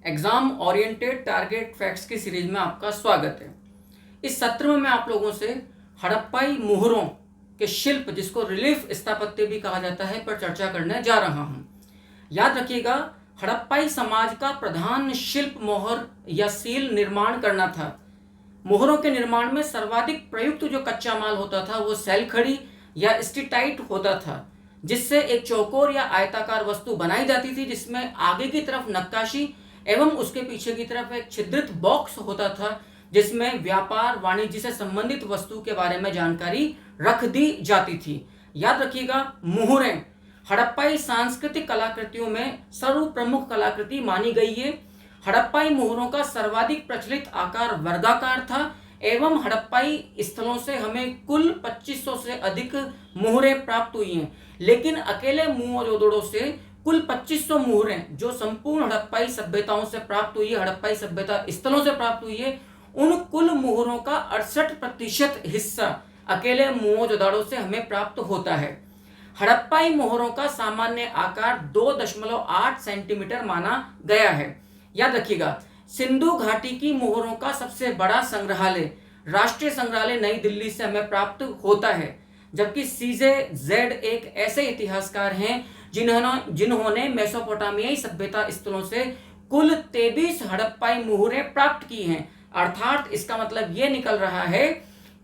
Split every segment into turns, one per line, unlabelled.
Exam oriented target facts की series में आपका स्वागत है। इस सत्र में मैं आप लोगों से हड़प्पाई मोहरों के शिल्प, जिसको रिलीफ स्थापत्य भी कहा जाता है, पर चर्चा करने जा रहा हूं। याद रखिएगा, हड़प्पाई समाज का प्रधान शिल्प मोहर या सील निर्माण करना था। मोहरों के निर्माण में सर्वाधिक प्रयुक्त जो कच्चा माल होता था वो सैलखड़ी या स्टीटाइट होता था, जिससे एक चौकोर या आयताकार वस्तु बनाई जाती थी, जिसमें आगे की तरफ नक्काशी एवं उसके पीछे की तरफ एक छिद्रित बॉक्स होता था, जिसमें व्यापार वाणिज्य से संबंधित वस्तु के बारे में जानकारी रख दी जाती थी। याद रखिएगा, मुहरें हड़प्पाई सांस्कृतिक कलाकृतियों में सर्व प्रमुख कलाकृति मानी गई है। हड़प्पाई मोहरों का सर्वाधिक प्रचलित आकार वर्गाकार था एवं हड़प्पाई स्थलों से हमें कुल 2500 से अधिक मोहरें प्राप्त हुई हैं, लेकिन अकेले मोहनजोदड़ो से कुल 2500 मोहरें जो संपूर्ण हड़प्पाई सभ्यताओं से प्राप्त हुई है, हड़प्पाई सभ्यता स्थलों से प्राप्त हुई है, उन कुल मोहरों का 68% हिस्सा अकेले मोहनजोदड़ो से हमें प्राप्त होता है। हड़प्पाई मोहरों का सामान्य आकार 2.8 सेंटीमीटर माना गया है। याद रखिएगा, सिंधु घाटी की मोहरों का सबसे बड़ा संग्रहालय राष्ट्रीय संग्रहालय नई दिल्ली से हमें प्राप्त होता है, जबकि CJ एक ऐसे इतिहासकार हैं जिन्होंने मेसोपोटामियाई सभ्यता स्थलों से कुल 23 हड़प्पाई मोहरें प्राप्त की हैं। अर्थात इसका मतलब ये निकल रहा है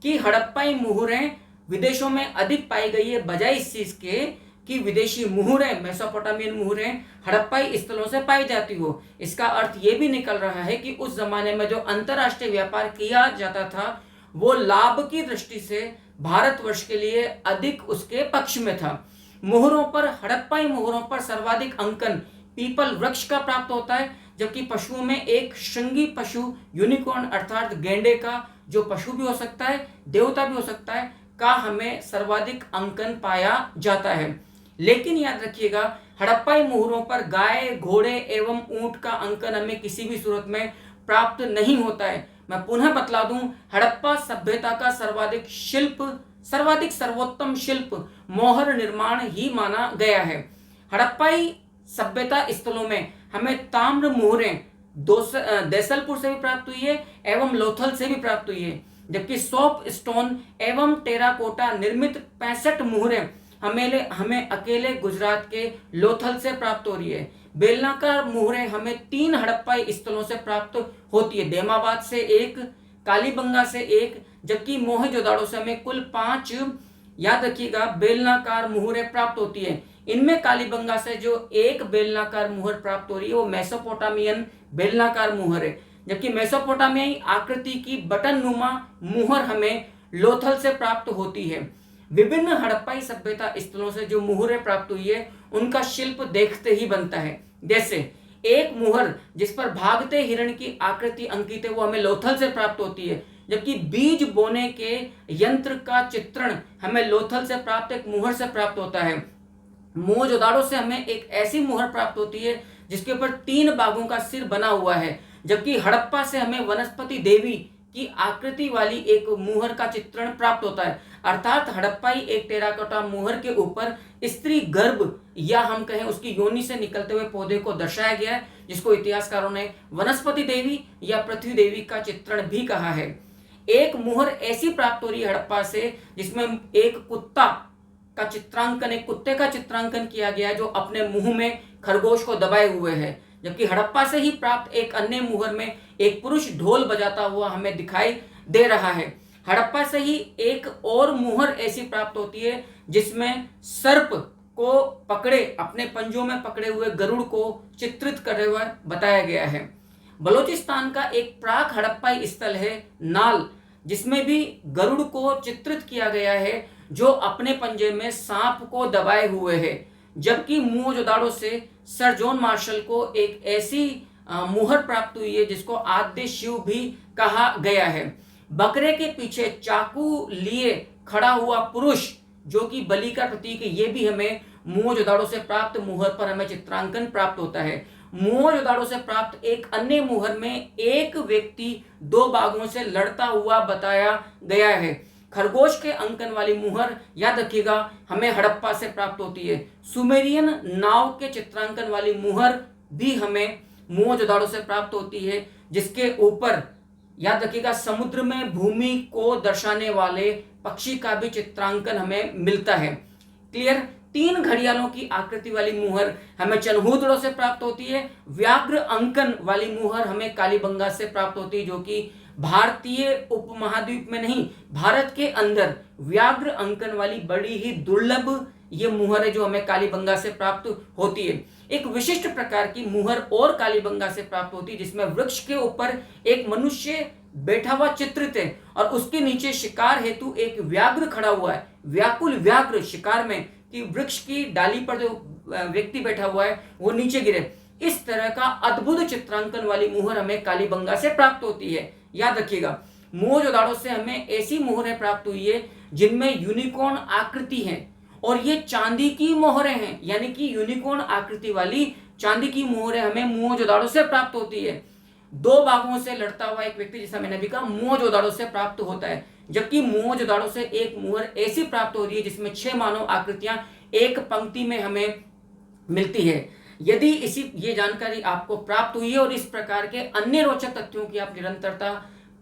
कि हड़प्पाई मोहरें विदेशों में अधिक पाई गई है, बजाय इस चीज के कि विदेशी मोहरें, मेसोपोटामियन मोहरें हड़प्पाई स्थलों से पाई जाती हो। इसका अर्थ ये भी निकल रहा है कि उस जमाने में जो अंतरराष्ट्रीय व्यापार किया जाता था वो लाभ की दृष्टि से भारतवर्ष के लिए अधिक उसके पक्ष में था। मोहरों पर, हड़प्पाई मोहरों पर सर्वाधिक अंकन पीपल वृक्ष का प्राप्त होता है, जबकि पशुओं में एक श्रृंगी पशु यूनिकॉर्न अर्थात गेंडे का, जो पशु भी हो सकता है, देवता भी हो सकता है, का हमें सर्वाधिक अंकन पाया जाता है। लेकिन याद रखिएगा, हड़प्पाई मोहरों पर गाय, घोड़े एवं ऊंट का अंकन हमें किसी भी सूरत में प्राप्त नहीं होता है। मैं पुनः बतला दूं, हड़प्पा सभ्यता का सर्वाधिक सर्वोत्तम शिल्प मोहर निर्माण ही माना गया है। हड़प्पाई सभ्यता स्थलों में हमें ताम्र मोहरें देसलपुर से भी प्राप्त हुई है एवं लोथल से भी प्राप्त हुई है, जबकि सोप स्टोन एवं टेराकोटा निर्मित 65 मोहरें हमें अकेले गुजरात के लोथल से प्राप्त हो रही है। बेलनाकार मोहरें हमें 3 हड़प्पाई स्थलों से प्राप्त होती है, देमाबाद से 1, कालीबंगा से 1, जबकि मोहनजोदड़ो से हमें कुल 5, याद रखिएगा, बेलनाकार मोहरें प्राप्त होती है। इनमें कालीबंगा से जो 1 बेलनाकार मोहर प्राप्त हो रही है वो मेसोपोटामियन बेलनाकार मोहर है, जबकि मेसोपोटामियाई आकृति की बटन नुमा मोहर हमें लोथल से प्राप्त होती है। विभिन्न हड़प्पाई सभ्यता स्थलों से जो मोहरें प्राप्त हुई है उनका शिल्प देखते ही बनता है। जैसे एक मोहर जिस पर भागते हिरण की आकृति अंकित है वो हमें लोथल से प्राप्त होती है, जबकि बीज बोने के यंत्र का चित्रण हमें लोथल से प्राप्त एक मोहर से प्राप्त होता है। मोहनजोदड़ो से हमें एक ऐसी मोहर प्राप्त होती है जिसके ऊपर 3 बाघों का सिर बना हुआ है, जबकि हड़प्पा से हमें वनस्पति देवी की आकृति वाली एक मोहर का चित्रण प्राप्त होता है। अर्थात हड़प्पाई एक टेराकोटा मोहर के ऊपर स्त्री गर्भ या हम कहें उसकी योनि से निकलते हुए पौधे को दर्शाया गया है, जिसको इतिहासकारों ने वनस्पति देवी या पृथ्वी देवी का चित्रण भी कहा है। एक मोहर ऐसी प्राप्त हो रही है हड़प्पा से जिसमें एक कुत्ता का चित्रांकन, एक कुत्ते का चित्रांकन किया गया है जो अपने मुंह में खरगोश को दबाए हुए है, जबकि हड़प्पा से ही प्राप्त एक अन्य मोहर में एक पुरुष ढोल बजाता हुआ हमें दिखाई दे रहा है। हड़प्पा से ही एक और मोहर ऐसी प्राप्त होती है जिसमें सर्प को पकड़े, अपने पंजों में पकड़े हुए गरुड़ को चित्रित करे हुए बताया गया है। बलूचिस्तान का एक प्राक हड़प्पाई स्थल है नाल, जिसमें भी गरुड़ को चित्रित किया गया है जो अपने पंजे में सांप को दबाए हुए है, जबकि मोहनजोदड़ो से सर जॉन मार्शल को एक ऐसी मोहर प्राप्त हुई है जिसको आद्य शिव भी कहा गया है। बकरे के पीछे चाकू लिए खड़ा हुआ पुरुष जो कि बलि का प्रतीक है, ये भी हमें मोहनजोदड़ो से प्राप्त मोहर पर हमें चित्रांकन प्राप्त होता है। मोहनजोदड़ो से प्राप्त एक अन्य मोहर में एक व्यक्ति 2 बाघों से लड़ता हुआ बताया गया है। खरगोश के अंकन वाली मुहर, याद रखिएगा, हमें हड़प्पा से प्राप्त होती है। सुमेरियन नाव के चित्रांकन वाली मुहर भी हमें मोहनजोदाड़ो से प्राप्त होती है, जिसके ऊपर याद रखिएगा समुद्र में भूमि को दर्शाने वाले पक्षी का भी चित्रांकन हमें मिलता है। क्लियर। 3 घड़ियालों की आकृति वाली मुहर हमें चनहूदड़ो से प्राप्त होती है। व्याघ्र अंकन वाली मुहर हमें कालीबंगा से प्राप्त होती है, जो कि भारतीय उपमहाद्वीप में नहीं, भारत के अंदर व्याघ्र अंकन वाली बड़ी ही दुर्लभ ये मुहर है जो हमें कालीबंगा से प्राप्त होती है। एक विशिष्ट प्रकार की मुहर और कालीबंगा से प्राप्त होती है, जिसमें वृक्ष के ऊपर एक मनुष्य बैठा हुआ चित्रित है और उसके नीचे शिकार हेतु एक व्याघ्र खड़ा हुआ है। व्याकुल व्याघ्र शिकार में कि वृक्ष की डाली पर जो व्यक्ति बैठा हुआ है वो नीचे गिरे, इस तरह का अद्भुत चित्रांकन वाली मुहर हमें कालीबंगा से प्राप्त होती है। याद रखिएगा, मोहनजोदाड़ो से हमें ऐसी मुहरें प्राप्त हुई है जिनमें यूनिकॉर्न आकृति है, और ये चांदी की मोहरें हैं, यानी कि यूनिकॉर्न आकृति वाली चांदी की मोहरें हमें मोहनजोदाड़ो से प्राप्त होती है। 2 बाघों से लड़ता हुआ एक व्यक्ति, जैसा मैंने भी कहा, मोहनजोदाड़ो से प्राप्त होता है, जबकि मोहनजोदाड़ो से एक मुहर ऐसी प्राप्त हो रही है जिसमें 6 मानव आकृतियां एक पंक्ति में हमें मिलती है। यदि ये जानकारी आपको प्राप्त हुई है और इस प्रकार के अन्य रोचक तथ्यों की आप निरंतरता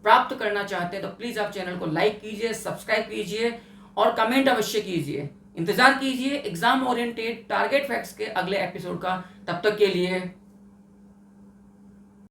प्राप्त करना चाहते हैं तो प्लीज आप चैनल को लाइक कीजिए, सब्सक्राइब कीजिए और कमेंट अवश्य कीजिए। इंतजार कीजिए एग्जाम ओरिएंटेड टारगेट फैक्ट्स के अगले एपिसोड का। तब तक के लिए